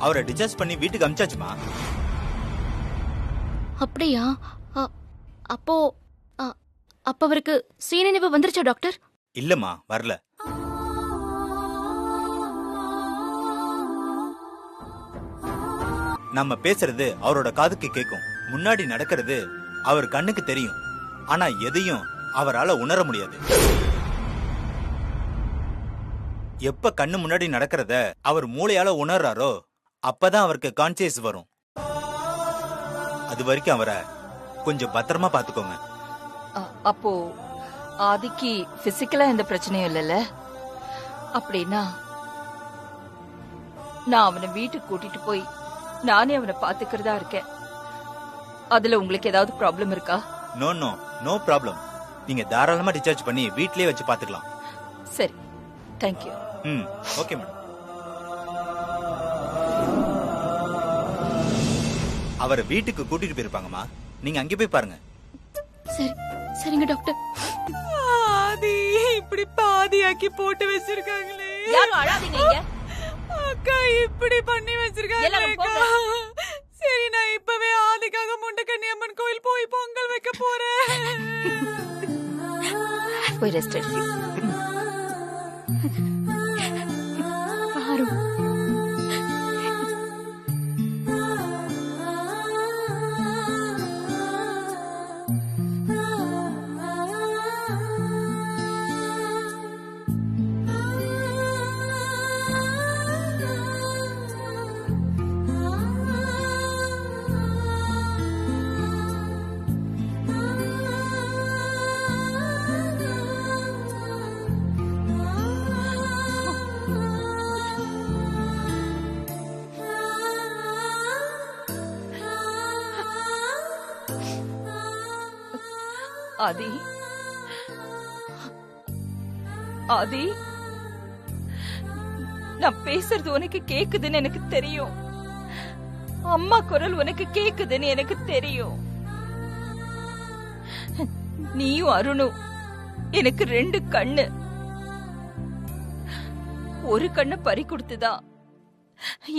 அவரை டிஸ்சார்ஜ் பண்ணி வீட்டுக்கு அனுப்பிச்சாச்சுமா. அப்படியா? அப்போ அப்ப அவருக்கு சுயநினைவு வந்துருச்சா டாக்டர்? இல்லம்மா வரல. நம்ம பேசுறது அவரோட காதுக்கு கேட்கும். முன்னாடி நடக்கிறது அவர் கண்ணுக்கு தெரியும். ஆனா எதையும் அவரால உணர முடியாது. எப்ப கண்ணு முன்னாடி நடக்கிறத அவர் மூளையால உணர்றாரோ அப்பதான் அவருக்கு கான்சியஸ் வரும். அது வரைக்கும் அவரை கொஞ்சம் பத்திரமா பாத்துக்கோங்க. அப்போ ஆதிக்கு பிசிக்கலா எந்த பிரச்சனையும் இல்லைல்ல? அப்படின்னா நான் அவனை வீட்டுக்கு கூட்டிட்டு போய் நானே அவனை பாத்துக்கிறதா இருக்கேன். அதுல உங்களுக்கு ஏதாவது ப்ராப்ளம் இருக்கா? No no no problem. நீங்க தாராளமா டிஸ்சார்ஜ் பண்ணி வீட்லயே வச்சு பாத்துக்கலாம். சரி, தேங்க்யூ. Okay madam. அவரை வீட்டுக்கு கூட்டிட்டு போயிருப்பாங்கம்மா. நீங்க அங்கே போய் பாருங்க. சரி, சரிங்க டாக்டர். ஆதி இப்படி பாதியாக்கி போட்டு வச்சிருக்காங்களே. யாரும் அழாதீங்க இங்க. அக்கா இப்படி பண்ணி வச்சிருக்காங்க. எல்லாரும் போங்க. சரி, நான் இப்பவே ஆதிக்காக முண்டக்கண்ணி அம்மன் கோயில் போய் பொங்கல் வைக்க போறேன். போய் ரெஸ்ட் எடுத்து பாரு. ஆதி, ஆதி, நான் பேசுறது உனக்கு கேக்குதுன்னு எனக்கு தெரியும். அம்மா குரல் உனக்கு கேக்குதுன்னு எனக்கு தெரியும். நீயும் அருணும் எனக்கு 2 கண்ணு. ஒரு கண்ணை பறி கொடுத்துதான்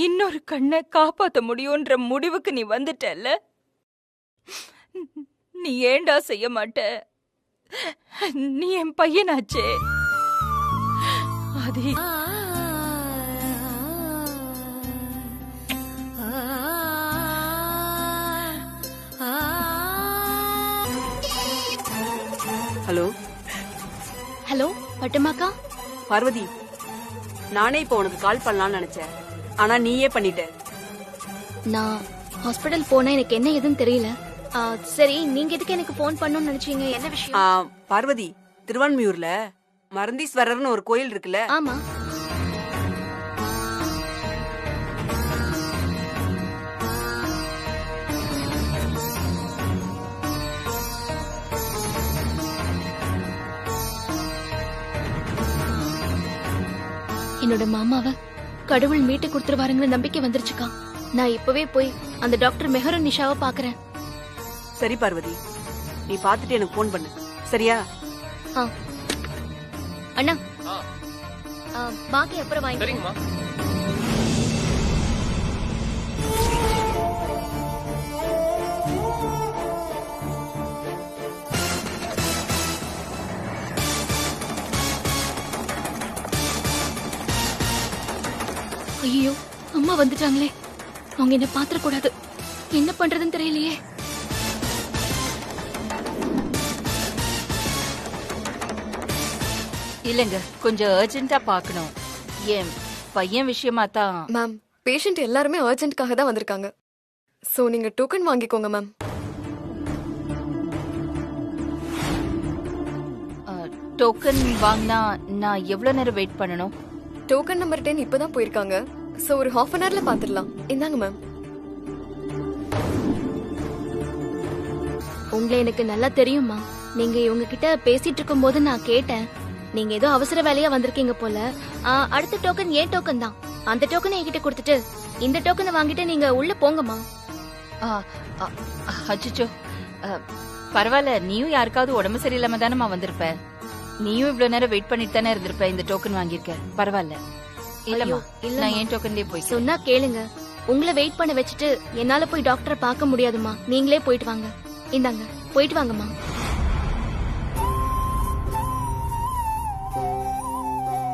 இன்னொரு கண்ணை காப்பாத்த முடியும்ன்ற முடிவுக்கு நீ வந்துட்டல்ல. நீ ஏண்டா செய்ய மாட்ட? நீ என் பையனாச்சே. ஆதி, ஹலோ ஹலோ பட்டுமாக்கா. பார்வதி, நானே இப்போ உனக்கு கால் பண்ணலாம்னு நினைச்சேன். ஆனா நீயே பண்ணிட்ட. நான் ஹாஸ்பிடல் போனா எனக்கு என்ன ஏதுன்னு தெரியல. சரி, நீங்க எதுக்கு எனக்கு போன் பண்ணணும்னு நினைச்சீங்க? என்ன விஷயம்? பார்வதி, திருவான்மியூர்ல மருந்தீஸ்வரர்னு ஒரு கோயில் இருக்குல்ல? ஆமா. என்னோட மாமாவை கடவுள் மீட்டு கொடுத்துருவாருங்கிற நம்பிக்கை வந்துருச்சுக்கா. நான் இப்பவே போய் அந்த டாக்டர் மெஹரும் நிஷாவை பாக்குறேன். சரி பார்வதி, நீ பாத்துட்டு எனக்கு போன் பண்ணு, சரியா? அண்ணா, பாக்கி அப்புறம் வாங்கி. சரிங்கம்மா. ஐயோ, அம்மா வந்துட்டாங்களே. அவங்க என்ன பாத்திர கூடாது. என்ன பண்றதுன்னு தெரியலையே. இல்லங்க, கொஞ்சம் அர்ஜென்ட்டா பார்க்கணும். என் பையன் விஷயமா தான். மேம், பேஷண்ட் எல்லாருமே அர்ஜென்ட்காக தான் வந்திருக்காங்க. சோ நீங்க டோக்கன் வாங்கிக்கோங்க மேம். டோக்கன் வாங்கினா நான் எவ்வளவு நேரம் வெயிட் பண்ணணும்? டோக்கன் நம்பர் 10 இப்பதான் போயிருக்காங்க. சோ ஒரு half an hourல பாத்துடலாம். இந்தாங்க மேம். உங்களை எனக்கு நல்லா தெரியுமா. நீங்க இவங்க கிட்ட பேசிட்டு இருக்கும் போது நான் கேட்டேன். நீங்க ஏதோ அவசர வேலையா வந்திருக்கீங்க போல. அடுத்த டோக்கன் ஏன் டோக்கன் தான். அந்த டோக்கனை என்கிட்ட கொடுத்துட்டு இந்த டோக்கனை வாங்கிட்டு நீங்க உள்ள போங்கம்மா. அச்சோ, பரவாயில்ல. நீயும் யாருக்காவது உடம்பு சரியில்லாம தானம்மா வந்திருப்ப. நீயும் இவ்வளவு நேரம் வெயிட் பண்ணிட்டு தானே இருந்திருப்ப. இந்த டோக்கன் வாங்கியிருக்க. பரவாயில்ல. இல்லம்மா, நான் ஏன் டோக்கன்லயே போய் சொன்னா கேளுங்க. உங்களை வெயிட் பண்ண வச்சுட்டு என்னால போய் டாக்டரை பார்க்க முடியாதுமா. நீங்களே போயிட்டு வாங்க. இந்தாங்க, போயிட்டு வாங்கம்மா.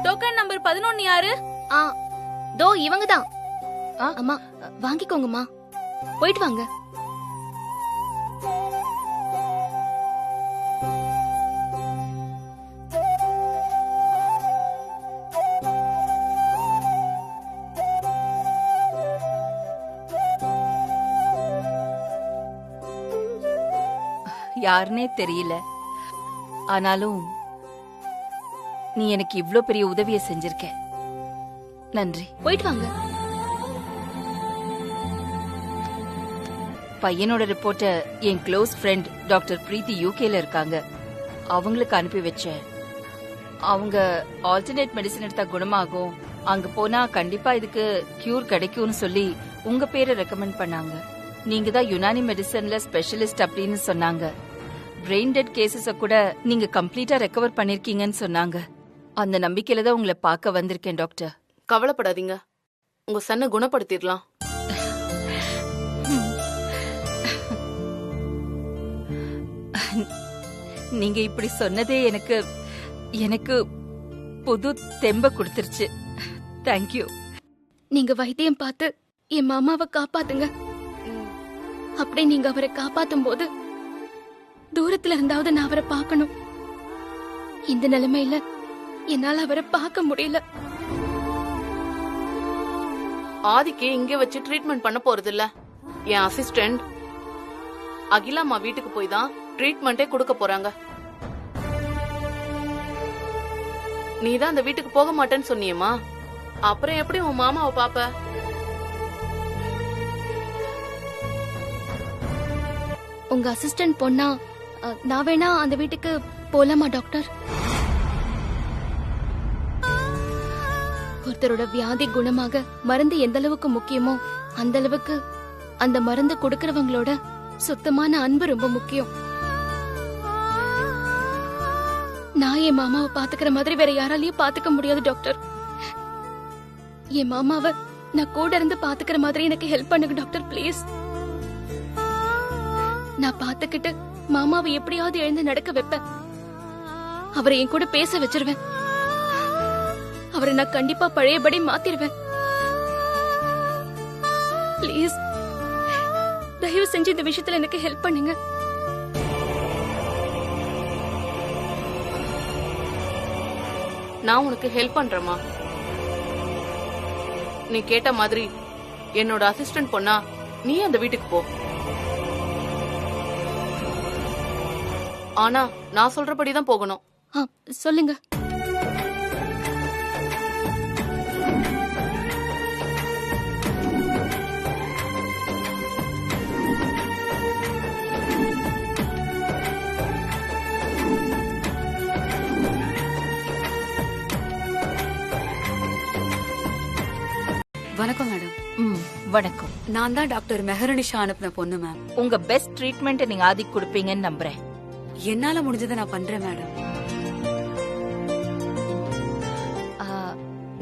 டோக்கன் நம்பர் 11 யாரு? தோ இவங்க தான். அம்மா வாங்கிக்கோங்கம்மா, போயிட்டு வாங்க. யாருன்னே தெரியல. ஆனாலும் நீ எனக்கு இவ்ளோ பெரிய உதவியை செஞ்சிருக்க. நன்றி. போயிட்டு வாங்க. பையனோட ரிப்போர்ட்ட என் க்ளோஸ் ஃப்ரெண்ட் டாக்டர் பிரீத்தி யூகேல இருக்காங்க, அவங்களுக்கு அனுப்பி வச்சேன். அவங்க ஆல்டர்னேட் மெடிசன் எடுத்தா குணமாகும், அங்க போனா கண்டிப்பா இதுக்கு கியூர் கிடைக்கும்னு சொல்லி உங்க பேரை ரெக்கமெண்ட் பண்ணாங்க. நீங்க தான் யுனானி மெடிசன்ல ஸ்பெஷலிஸ்ட் அப்படின்னு சொன்னாங்க. பிரெயின் டெட் கேசஸ கூட நீங்க கம்ப்ளீட்டா ரெக்கவர் பண்ணிருக்கீங்கன்னு சொன்னாங்க. அந்த நம்பிக்கையில தான் உங்களை பார்க்க வந்திருக்கேன் டாக்டர். கவலைப்படாதீங்க, உங்க சன்னை குணப்படுத்திடலாம். நீங்க இப்படி சொன்னதே எனக்கு எனக்கு புது தெம்ப கொடுத்துருச்சு. தேங்க்யூ. நீங்க வைத்தியம் பார்த்து என் மாமாவை காப்பாத்துங்க. அப்படி நீங்க அவரை காப்பாத்தும் போது தூரத்துல இருந்தாவது நான் அவரை பார்க்கணும். இந்த நிலைமையில என்னால அவரை பார்க்க முடியல. ஆதிக்கு இங்க வச்சு ட்ரீட்மெண்ட் பண்ண போறது இல்ல. என் அசிஸ்டன்ட் அகிலாமா வீட்டுக்கு போய் தான் ட்ரீட்மெண்டே கொடுக்க போறாங்க. நீதான் அந்த வீட்டுக்கு போக மாட்டேன்னு சொன்னியேமா, அப்புறம் எப்படி உன் மாமாவை பாப்ப? உங்க அசிஸ்டன்ட் பொண்ணா நான் வேணா அந்த வீட்டுக்கு போலாமா டாக்டர்? ஒருத்தரோட வியாதி குணமாக மருந்து எந்த அளவுக்கு முக்கியமோ அந்த அளவுக்கு அந்த மருந்து கொடுக்கறவங்களோட சுத்தமான அன்பு ரொம்ப முக்கியம். நான் என் மாமாவை பாத்துக்கிற மாதிரி வேற யாராலையும் பாத்துக்க முடியாது டாக்டர். என் மாமாவை நான் கூட இருந்து பாத்துக்கிற மாதிரி எனக்கு ஹெல்ப் பண்ணுங்க டாக்டர், பிளீஸ். நான் பாத்துக்கிட்டு மாமாவை எப்படியாவது எழுந்து நடக்க வைப்பேன். அவரை என் கூட பேச வச்சிருவேன். அவரை நான் கண்டிப்பா பழையபடி மாத்திருவேன். பிளீஸ், தயவு செஞ்சு இந்த விஷயத்துல எனக்கு ஹெல்ப் பண்ணுங்க. நான் உனக்கு ஹெல்ப் பண்றேமா. நீ கேட்ட மாதிரி என்னோட அசிஸ்டன்ட் பொண்ணா நீ அந்த வீட்டுக்கு போ. ஆனா நான் சொல்றபடிதான் போகணும். சொல்லுங்க. வணக்கம் மேடம். வணக்கம். நான் தான் டாக்டர் மெஹரனிஷா அனுப்பின பொண்ணு மேம். உங்க பெஸ்ட் ட்ரீட்மெண்ட் நீங்க ஆதிக்கு கொடுப்பீங்கன்னு நம்புறேன். என்னால முடிஞ்சதை நான் பண்றேன் மேடம்.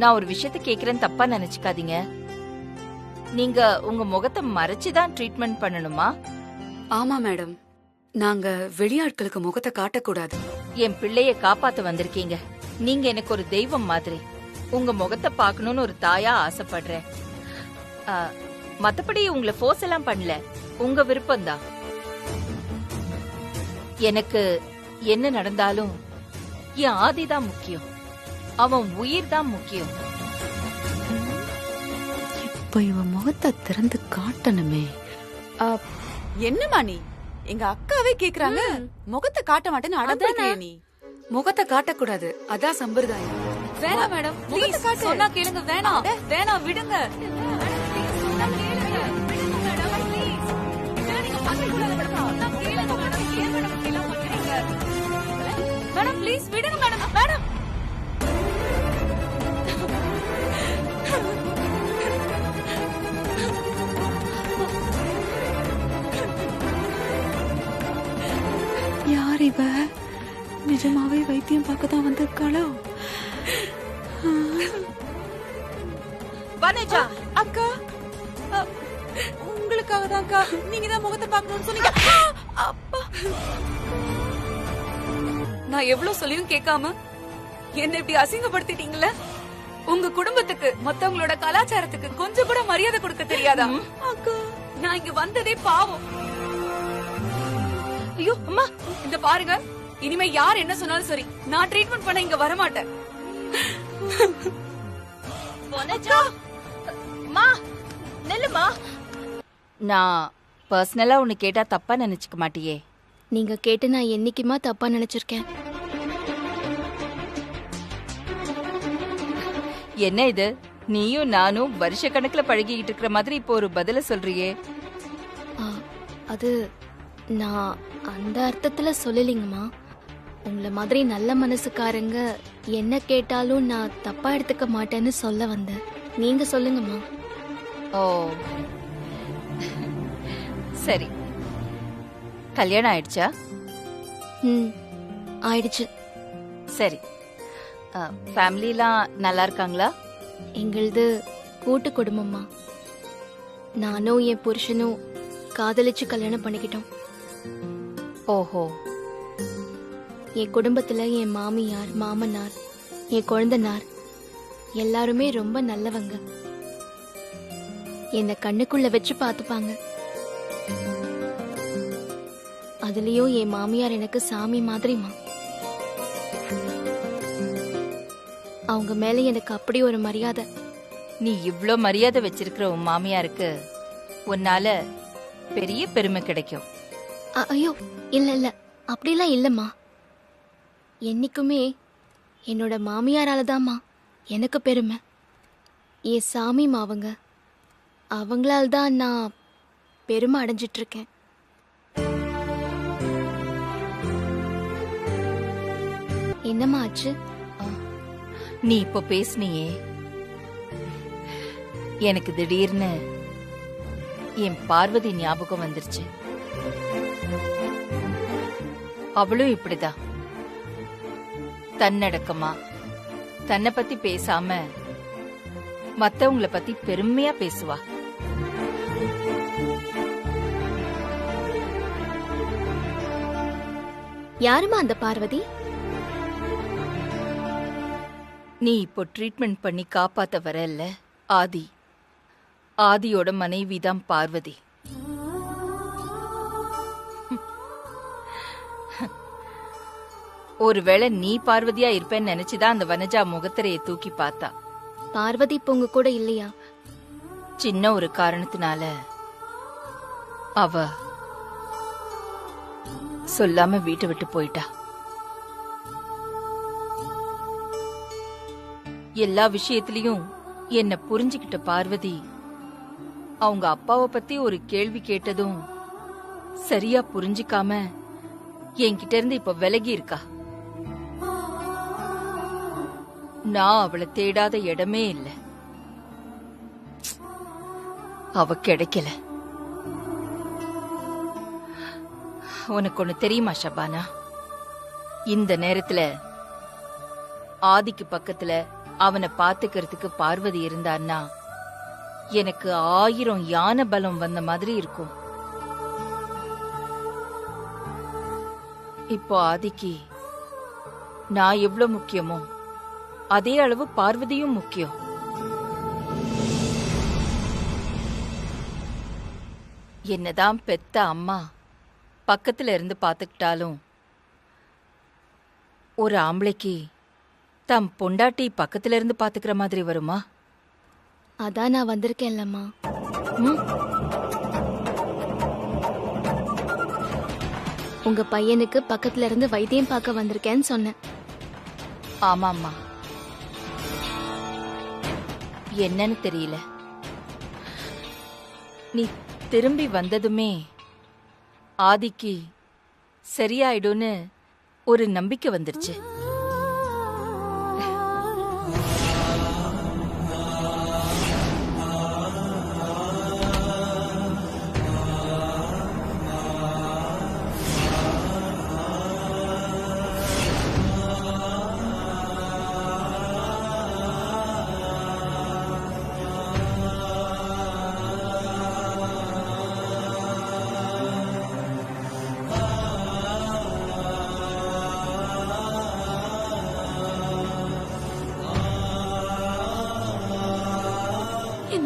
நான் ஒரு விஷயத்த கேக்குறேன், தப்பா நினைச்சுக்காதீங்க. நீங்க உங்க முகத்தை மறைச்சுதான் ட்ரீட்மெண்ட் பண்ணணுமா? ஆமா மேடம், நாங்க வெளியாட்களுக்கு முகத்தை காட்டக்கூடாது. என் பிள்ளைய காப்பாத்த வந்திருக்கீங்க. நீங்க எனக்கு ஒரு தெய்வம் மாதிரி. உங்க முகத்தை பார்க்கணும்னு ஒரு தாயா ஆசைப்படுறேன். மத்தபடி உங்களை ஃபோர்ஸ் எல்லாம் பண்ணல, உங்க விருப்பம்தான். எனக்கு என்ன நடந்தாலும் என் ஆதிதான் முக்கியம். அவன் உயிர் தான் முக்கியம். இப்ப இவன் முகத்தை திறந்து காட்டணுமே. என்னமா நீ? எங்க அக்காவே கேக்குறாங்க, முகத்தை காட்ட மாட்டேன்னு அடம்பிடிக்கிறியே நீ. முகத்தை காட்டக்கூடாது, அதான் சம்பிரதாயம். வேணாம் மேடம், ப்ளீஸ் சொன்னா கேளுங்க. வேணாம் வேணாம், விடுங்க. மேடம் ப்ளீஸ் விடுங்க மேடம். மேடம் நிஜமாவே வைத்தியம் பார்க்க தான் வந்திருக்காளோ? வனஜா அக்கா, உங்களுக்காக தான் அக்கா. நீங்க தான் முகத்தை பார்க்கணும்னு சொன்னீங்க. அப்பா, நான் எவ்வளவு சொல்லியும் கேட்காம என்ன இப்படி அசிங்கப்படுத்திட்டீங்களே. உங்க குடும்பத்துக்கு, மத்தவங்களோட கலாச்சாரத்துக்கு கொஞ்சம் கூட மரியாதை கொடுக்க தெரியாதா? அக்கா, நான் இங்க வந்ததே பாவம். ஐயோ அம்மா, இந்த பாருங்க, இனிமே யார் என்ன சொன்னாலும் சரி, நான் ட்ரீட்மெண்ட் பண்ண இங்க வரமாட்டேன். வனஜா மா நெல்லுமா. நான் பர்சனலா உன்னை கேட்டா தப்பா நினைச்சுக்க மாட்டியே? நீங்க கேட்டு நான் என்னைக்குமா தப்பா நினைச்சிருக்கேன்? என்ன இது, நீயும் நானும் வருஷ கணக்குல பழகிக்கிட்டு இருக்கிற மாதிரி இப்போ ஒரு பதில சொல்றியே? அது நான் அந்த அர்த்தத்துல சொல்லலைங்கம்மா. உங்களை மாதிரி நல்ல மனசுக்காரங்க என்ன கேட்டாலும் நான் தப்பா எடுத்துக்க மாட்டேன்னு சொல்ல வந்தேன். நீங்க சொல்லுங்கம்மா. ஓ சரி, கல்யாணம் ஆயிடுச்சா? ஆயிடுச்சு. சரி, ஃபேமிலிலாம் நல்லா இருக்காங்களா? எங்களது கூட்டு குடும்பம்மா. நானும் என் புருஷனும் காதலிச்சு கல்யாணம் பண்ணிக்கிட்டோம். ஓஹோ. என் குடும்பத்துல என் மாமியார், மாமனார், என் குழந்தனார் எல்லாருமே ரொம்ப நல்லவங்க. என்னை கண்ணுக்குள்ள வச்சு பாத்துப்பாங்க. அதுலயும் என் மாமியார் எனக்கு சாமி மாதிரிமா. அவங்க மேல எனக்கு அப்படி ஒரு மரியாதை. நீ இவ்ளோ மரியாதை வச்சிருக்கிற உன் மாமியாருக்கு உன்னால பெரிய பெருமை கிடைக்கும். ஐயோ இல்ல இல்ல, அப்படிலாம் இல்லம்மா. என்னைக்குமே என்னோட மாமியாரால தான்மா எனக்கு பெருமை. என் சாமிமா அவங்க. அவங்களால தான் நான் பெருமை அடைஞ்சிட்டு இருக்கேன். என்னம்மா ஆச்சு? நீ இப்போ பேசுனியே, எனக்கு திடீர்னு என் பார்வதி ஞாபகம் வந்துருச்சு. அவளும் இப்படிதான் தன்னடக்கமா தன்னை பத்தி பேசாம மத்தவங்கள பத்தி பெருமையா பேசுவா. யாருமா அந்த பார்வதி? நீ இப்போ ட்ரீட்மெண்ட் பண்ணி காப்பாத்த வரல ஆதி. ஆதியோட மனைவி தான் பார்வதி. ஒருவேளை நீ பார்வதியா இருப்பேன்னு நினைச்சுதான் அந்த வனஜா முகத்திரையை தூக்கி பார்த்தா. பார்வதி இப்ப உங்க கூட இல்லையா? சின்ன ஒரு காரணத்தினால அவ சொல்லாம வீட்டை விட்டு போயிட்டா. எல்லா விஷயத்திலயும் என்ன புரிஞ்சுக்கிட்ட பார்வதி அவங்க அப்பாவை பத்தி ஒரு கேள்வி கேட்டதும் சரியா புரிஞ்சுக்காம என்கிட்ட இருந்து இப்ப விலகி இருக்கா. நான் அவளை தேடாத இடமே இல்லை. அவ கிடைக்கல. உனக்கு ஒண்ணு தெரியுமா ஷபானா? இந்த நேரத்துல ஆதிக்கு பக்கத்துல அவனை பாத்துக்கிறதுக்கு பார்வதி இருந்தான்னா எனக்கு 1000 யானை பலம் வந்த மாதிரி இருக்கும். இப்போ ஆதிக்கு நான் எவ்வளவு முக்கியமோ அதே அளவு பார்வதியும் முக்கியம். என்னதான் பெத்த அம்மா பக்கத்துல இருந்து பாத்துக்கிட்டாலும் ஒரு ஆம்பளைக்கு தம் பொண்டாட்டி பக்கத்துல இருந்து பாத்துக்கிற மாதிரி வருமா? அதான் நான் வந்திருக்கேன்லம்மா. உங்க பையனுக்கு பக்கத்துல இருந்து வைத்தியம் பார்க்க வந்திருக்கேன்னு சொன்னேன். ஆமாம்மா. என்னன்னு தெரியல, நீ திரும்பி வந்ததுமே ஆதிக்கு சரியாயிடும்னு ஒரு நம்பிக்கை வந்துருச்சு.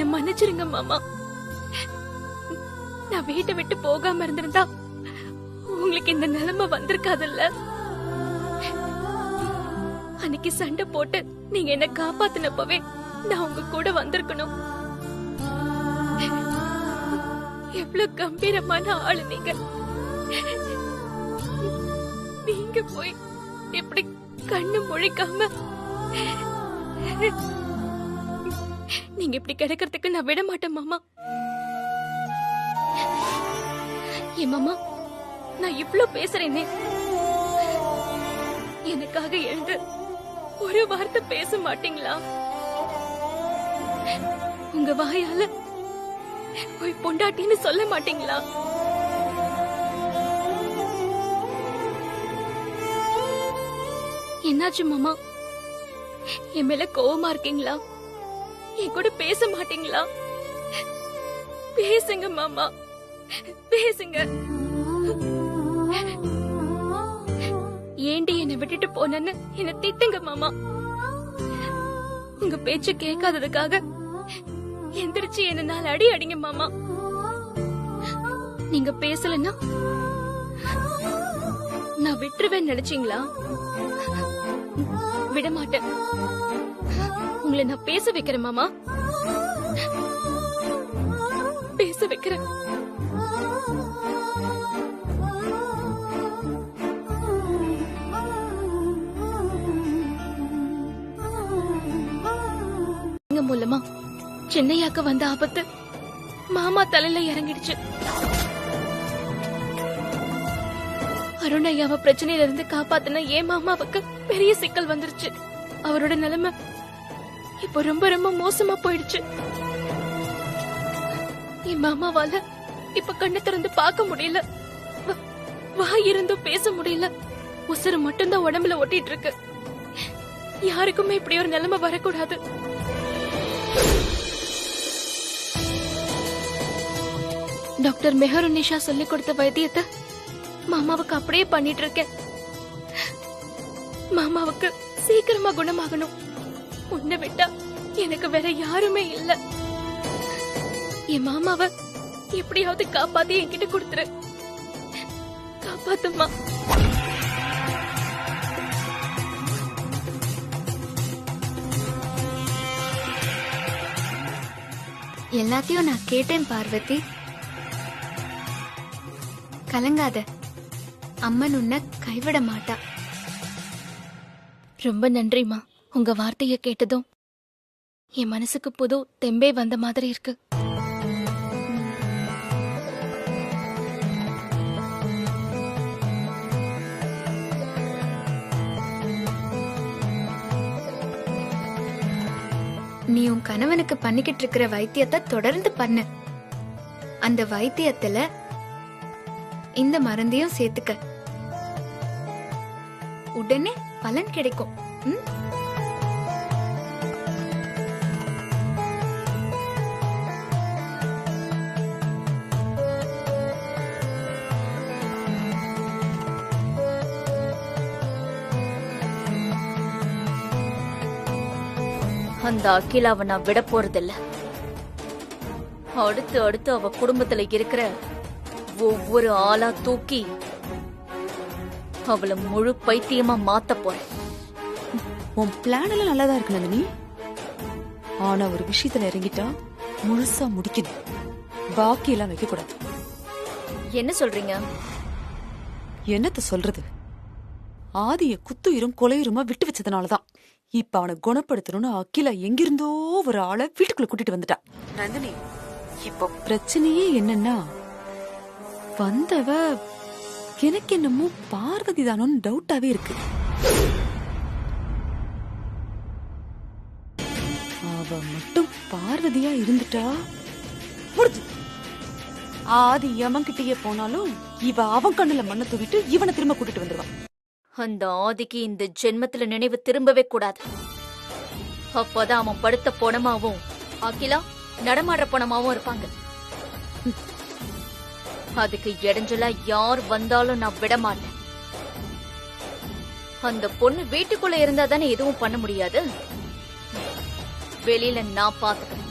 என்ன மன்னிச்சிருங்க மாமா. நான் வீட்டை விட்டு போகாம இருந்திருந்தா உங்களுக்கு இந்த நிலைமை வந்திருக்காதுல்ல. அன்னைக்கு சண்டை போட்டு நீங்க என்ன காப்பாத்தினப்பவே நான் உங்க கூட வந்திருக்கணும். எவ்வளவு கம்பீரமான ஆளு நீங்க. நீங்க போய் எப்படி கண்ணு முழிக்காம நீங்க இப்படி கிடக்கிறதுக்கு நான் விட மாட்டேன் மாமா. ஏன் மாமா, நான் இவ்ளோ பேசுறேனே, எனக்காக எழுந்து ஒரு வார்த்தை பேச மாட்டீங்களா? உங்க வாயால போய் பொண்டாட்டின்னு சொல்ல மாட்டீங்களா? என்னாச்சு மாமா? என் மேல கோவமா இருக்கீங்களா? என் கூட பேச மாட்டீங்களா? பேசுங்க மாமா, பேசுங்க. ஏண்டி என்னை விட்டுட்டு போனன்னு என்ன திட்டுங்க மாமா. உங்க பேச்சு கேட்காததுக்காக எந்திரிச்சு என்ன 4 அடி அடிங்க மாமா. நீங்க பேசலன்னா நான் விட்டுருவேன் நினைச்சீங்களா? விட மாட்டேன். உங்களை நான் பேச வைக்கிறேன் மாமா, பேச வைக்கிறேன். மூலமா சென்னையாக்க வந்த ஆபத்து மாமா தலையில இறங்கிடுச்சு. அருணையாவ பிரச்சனையில இருந்து காப்பாத்தின என் மாமாவுக்கு பெரிய சிக்கல் வந்துருச்சு. அவரோட நிலைமை இப்ப ரொம்ப ரொம்ப மோசமா போயிடுச்சு. என் மாமாவால இப்ப கண்ணை திறந்து பார்க்க முடியல, வாய் இருந்தும் பேச முடியல. உசுறு மட்டும்தான் உடம்புல ஒட்டிட்டு இருக்கு. யாருக்குமே இப்படி ஒரு நிலைமை வரக்கூடாது. டாக்டர் மெஹருநிஷா சொல்லி கொடுத்த வைத்தியத்தை மாமாவுக்கு அப்படியே பண்ணிட்டு இருக்கேன். மாமாவுக்கு சீக்கிரமா குணமாகணும். உன்னை விட்டா எனக்கு வேற யாருமே இல்ல. என் மாமாவை எப்படியாவது காப்பாத்தி என்கிட்ட கொடுத்துரு. காப்பாத்துமா. எல்லாத்தையும் நான் கேட்டேன் பார்வதி, கலங்காத. அம்மன் உன்னை கைவிட மாட்டா. ரொம்ப நன்றிமா. உங்க வார்த்தைய கேட்டதும் என் மனசுக்கு புது தெம்பே வந்த மாதிரி இருக்கு. நீ உன் கணவனுக்கு பண்ணிக்கிட்டு இருக்கிற வைத்தியத்தை தொடர்ந்து பண்ணு. அந்த வைத்தியத்துல இந்த மருந்தையும் சேர்த்துக்க. உடனே பலன் கிடைக்கும். அந்த அகிலாவை நான் விட போறதில்ல. அடுத்து அடுத்து அவ குடும்பத்துல இருக்கிற ஒவ்வொரு ஆளா தூக்கி அவளை முழு பைத்தியமா மாத்த போறேன். உன் பிளான் எல்லாம் நல்லாதான் இருக்கு நந்தினி. ஆனா ஒரு விஷயத்துல இறங்கிட்டா முழுசா முடிக்கணும். பாக்கி எல்லாம் வைக்க கூடாது. என்ன சொல்றீங்க? என்னத்த சொல்றது? ஆதிய குத்துயிரும் கொலையுருமா விட்டு வச்சதுனாலதான் இப்ப அவனை குணப்படுத்தணும்னு அகிலா எங்கிருந்தோ ஒரு ஆளை வீட்டுக்குள்ள கூட்டிட்டு வந்துட்டா. நந்தினி, இப்ப பிரச்சனையே என்னன்னா, வந்தவ எனக்கு என்னமோ பார்வதி தானோன்னு டவுட்டாவே இருக்கு. அவ மட்டும் பார்வதியா இருந்துட்டா முடிஞ்சு. ஆதி எவன்கிட்டயே போனாலும் இவ அவன் கண்ணுல மண்ணை தூவிட்டு இவனை திரும்ப கூட்டிட்டு வந்துருவான். அந்த ஆதிக்கு இந்த ஜென்மத்துல நினைவு திரும்பவே கூடாது. அப்பதான் அவன் படுத்த பொணமாவும் அகிலா நடமாடுற பொணமாவும் இருப்பாங்க. அதுக்கு இடைஞ்சலா யார் வந்தாலும் நான் விட மாட்டேன். அந்த பொண்ணு வீட்டுக்குள்ள இருந்தா தானே எதுவும் பண்ண முடியாது. வெளியில நான் பாத்துக்கிறேன்.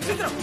சீக்கிரம்